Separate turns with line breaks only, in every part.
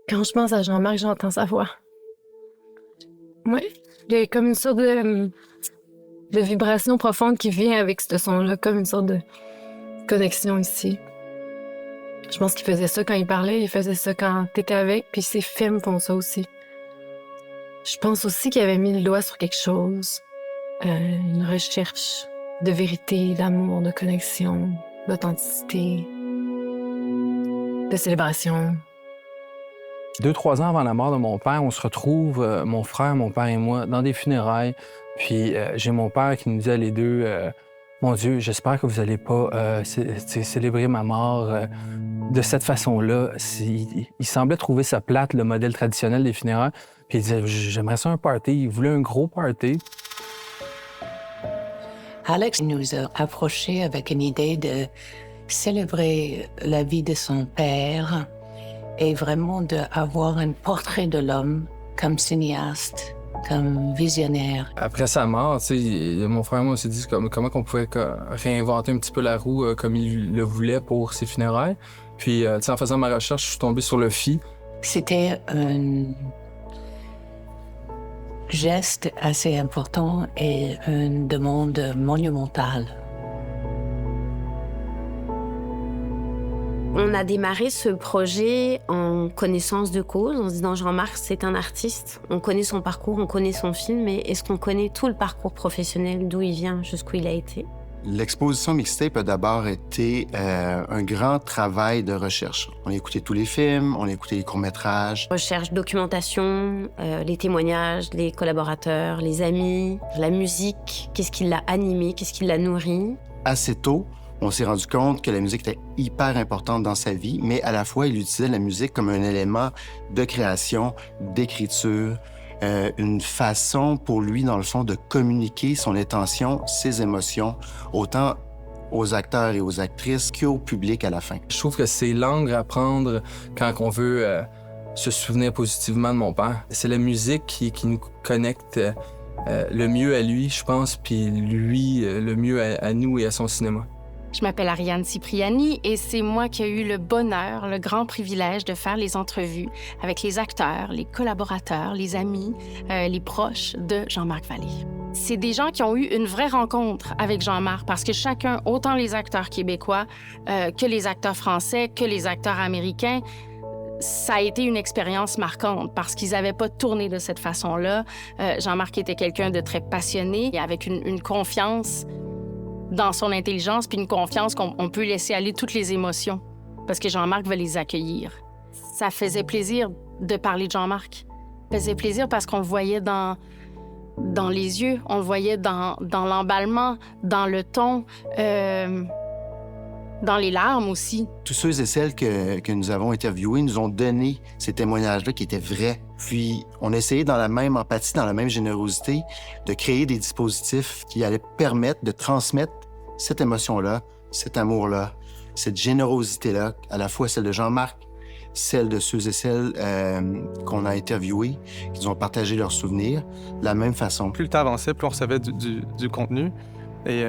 Quand je pense à Jean-Marc, j'entends sa voix. Oui, il y a comme une sorte de vibration profonde qui vient avec ce son-là, comme une sorte de connexion ici. Je pense qu'il faisait ça quand il parlait, il faisait ça quand t'étais avec, puis ses films font ça aussi. Je pense aussi qu'il avait mis le doigt sur quelque chose, une recherche de vérité, d'amour, de connexion, d'authenticité, de célébration.
2-3 ans avant la mort de mon père, on se retrouve, mon frère, mon père et moi, dans des funérailles. Puis j'ai mon père qui nous dit à les deux, mon Dieu, j'espère que vous n'allez pas célébrer ma mort de cette façon-là. Il semblait trouver ça plate, le modèle traditionnel des funérailles. Puis il disait, j'aimerais ça un party. Il voulait un gros party.
Alex nous a approchés avec une idée de célébrer la vie de son père et vraiment d'avoir un portrait de l'homme comme cinéaste, comme visionnaire.
Après sa mort, mon frère et moi, on s'est dit comment on pouvait réinventer un petit peu la roue comme il le voulait pour ses funérailles. Puis, en faisant ma recherche, je suis tombé sur le FI.
C'était un geste assez important et une demande monumentale.
On a démarré ce projet en connaissance de cause, en se disant Jean-Marc, c'est un artiste, on connaît son parcours, on connaît son film, mais est-ce qu'on connaît tout le parcours professionnel, d'où il vient, jusqu'où il a été?
L'exposition mixtape a d'abord été un grand travail de recherche. On a écouté tous les films, on a écouté les courts-métrages.
Recherche, documentation, les témoignages, les collaborateurs, les amis, la musique, qu'est-ce qui l'a animé, qu'est-ce qui l'a nourri.
Assez tôt, on s'est rendu compte que la musique était hyper importante dans sa vie, mais à la fois, il utilisait la musique comme un élément de création, d'écriture, une façon pour lui, dans le fond, de communiquer son intention, ses émotions, autant aux acteurs et aux actrices qu'au public à la fin.
Je trouve que c'est l'angle à prendre quand on veut se souvenir positivement de mon père. C'est la musique qui nous connecte le mieux à lui, je pense, puis lui, le mieux à nous et à son cinéma.
Je m'appelle Ariane Cipriani et c'est moi qui ai eu le bonheur, le grand privilège de faire les entrevues avec les acteurs, les collaborateurs, les amis, les proches de Jean-Marc Vallée. C'est des gens qui ont eu une vraie rencontre avec Jean-Marc parce que chacun, autant les acteurs québécois que les acteurs français, que les acteurs américains, ça a été une expérience marquante parce qu'ils n'avaient pas tourné de cette façon-là. Jean-Marc était quelqu'un de très passionné et avec une confiance dans son intelligence, puis une confiance qu'on peut laisser aller toutes les émotions, parce que Jean-Marc va les accueillir. Ça faisait plaisir de parler de Jean-Marc. Ça faisait plaisir parce qu'on le voyait dans les yeux, on le voyait dans l'emballement, dans le ton, dans les larmes aussi.
Tous ceux et celles que nous avons interviewés nous ont donné ces témoignages-là qui étaient vrais. Puis, on a essayé dans la même empathie, dans la même générosité, de créer des dispositifs qui allaient permettre de transmettre cette émotion-là, cet amour-là, cette générosité-là, à la fois celle de Jean-Marc, celle de ceux et celles qu'on a interviewés, qui nous ont partagé leurs souvenirs, de la même façon.
Plus le temps avançait, plus on recevait du contenu et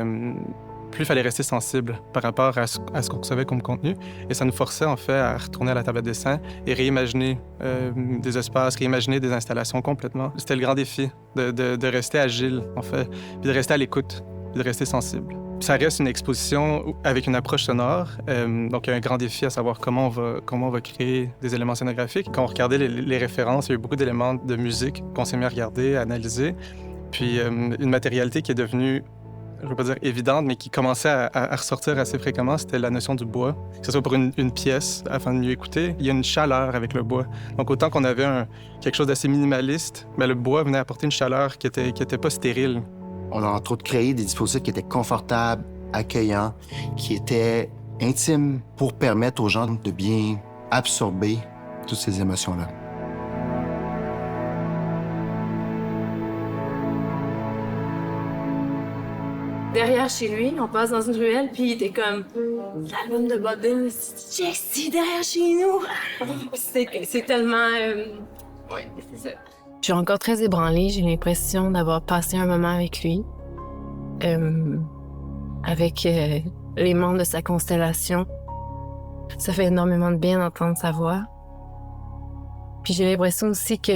plus il fallait rester sensible par rapport à ce qu'on recevait comme contenu. Et ça nous forçait, en fait, à retourner à la table de dessin et réimaginer des espaces, réimaginer des installations complètement. C'était le grand défi de rester agile, en fait, puis de rester à l'écoute, puis de rester sensible. Ça reste une exposition avec une approche sonore, donc il y a un grand défi à savoir comment on va créer des éléments scénographiques. Quand on regardait les références, il y a eu beaucoup d'éléments de musique qu'on s'est mis à regarder, à analyser, puis une matérialité qui est devenue, je ne veux pas dire évidente, mais qui commençait à ressortir assez fréquemment, c'était la notion du bois. Que ce soit pour une pièce, afin de mieux écouter, il y a une chaleur avec le bois. Donc autant qu'on avait quelque chose d'assez minimaliste, mais le bois venait apporter une chaleur qui était pas stérile.
On a entre autres créé des dispositifs qui étaient confortables, accueillants, qui étaient intimes pour permettre aux gens de bien absorber toutes ces émotions-là.
Derrière chez lui, on passe dans une ruelle, puis il était comme l'album de Bob Dylan, c'est Jessie derrière chez nous. C'est tellement. Oui, c'est ça. Je suis encore très ébranlée. J'ai l'impression d'avoir passé un moment avec lui, avec les membres de sa constellation. Ça fait énormément de bien d'entendre sa voix. Puis j'ai l'impression aussi que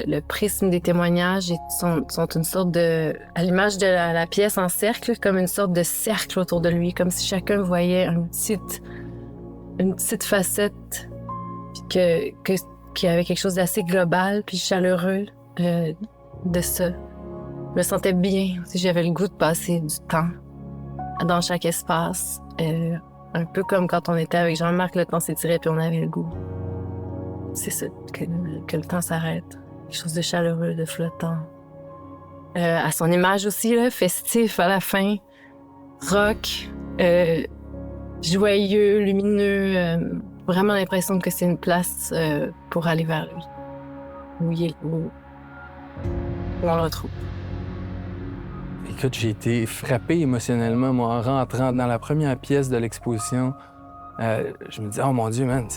le prisme des témoignages sont une sorte de... à l'image de la pièce en cercle, comme une sorte de cercle autour de lui, comme si chacun voyait une petite facette, puis qu'il y avait quelque chose d'assez global, puis chaleureux de ça. Je me sentais bien. J'avais le goût de passer du temps dans chaque espace. Un peu comme quand on était avec Jean-Marc, le temps s'étirait puis on avait le goût. C'est ça, que le temps s'arrête. Quelque chose de chaleureux, de flottant. À son image aussi, là, festif à la fin. Rock, joyeux, lumineux. Vraiment l'impression que c'est une place pour aller vers lui. Où on le retrouve.
Écoute, j'ai été frappé émotionnellement, moi, en rentrant dans la première pièce de l'exposition. Je me disais, oh mon Dieu, man,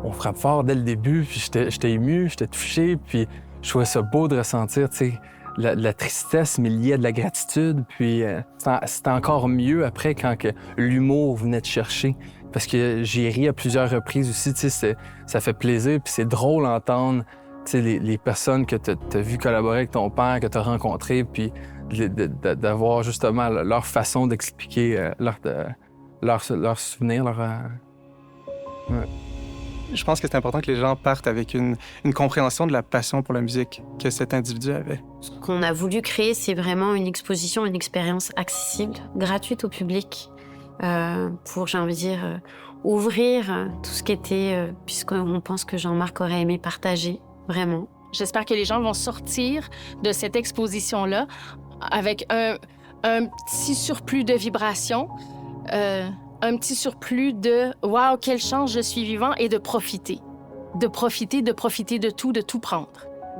on frappe fort dès le début, puis j'étais ému, j'étais touché, puis je trouvais ça beau de ressentir, tu sais, la tristesse, mais liée à de la gratitude, puis c'était encore mieux après quand que l'humour venait te chercher, parce que j'ai ri à plusieurs reprises aussi, tu sais, ça fait plaisir, puis c'est drôle d'entendre, tu sais, les personnes que tu as vues collaborer avec ton père, que tu as rencontrées, puis d'avoir justement leur façon d'expliquer leurs souvenirs, ouais.
Je pense que c'est important que les gens partent avec une compréhension de la passion pour la musique que cet individu avait.
Ce qu'on a voulu créer, c'est vraiment une exposition, une expérience accessible, gratuite au public, pour, j'ai envie de dire, ouvrir tout ce qui était, puisqu'on pense que Jean-Marc aurait aimé partager, vraiment.
J'espère que les gens vont sortir de cette exposition-là avec un petit surplus de vibrations, un petit surplus de « Wow, quelle chance, je suis vivant » et de profiter. De profiter de tout prendre.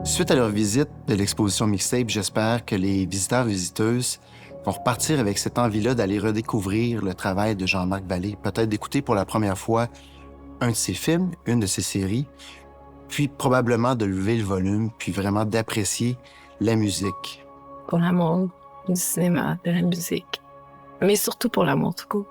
Suite à leur visite de l'exposition Mixtape, j'espère que les visiteurs et visiteuses vont repartir avec cette envie-là d'aller redécouvrir le travail de Jean-Marc Vallée, peut-être d'écouter pour la première fois un de ses films, une de ses séries, puis probablement de lever le volume, puis vraiment d'apprécier la musique.
Pour l'amour du cinéma, de la musique. Mais surtout pour l'amour tout court.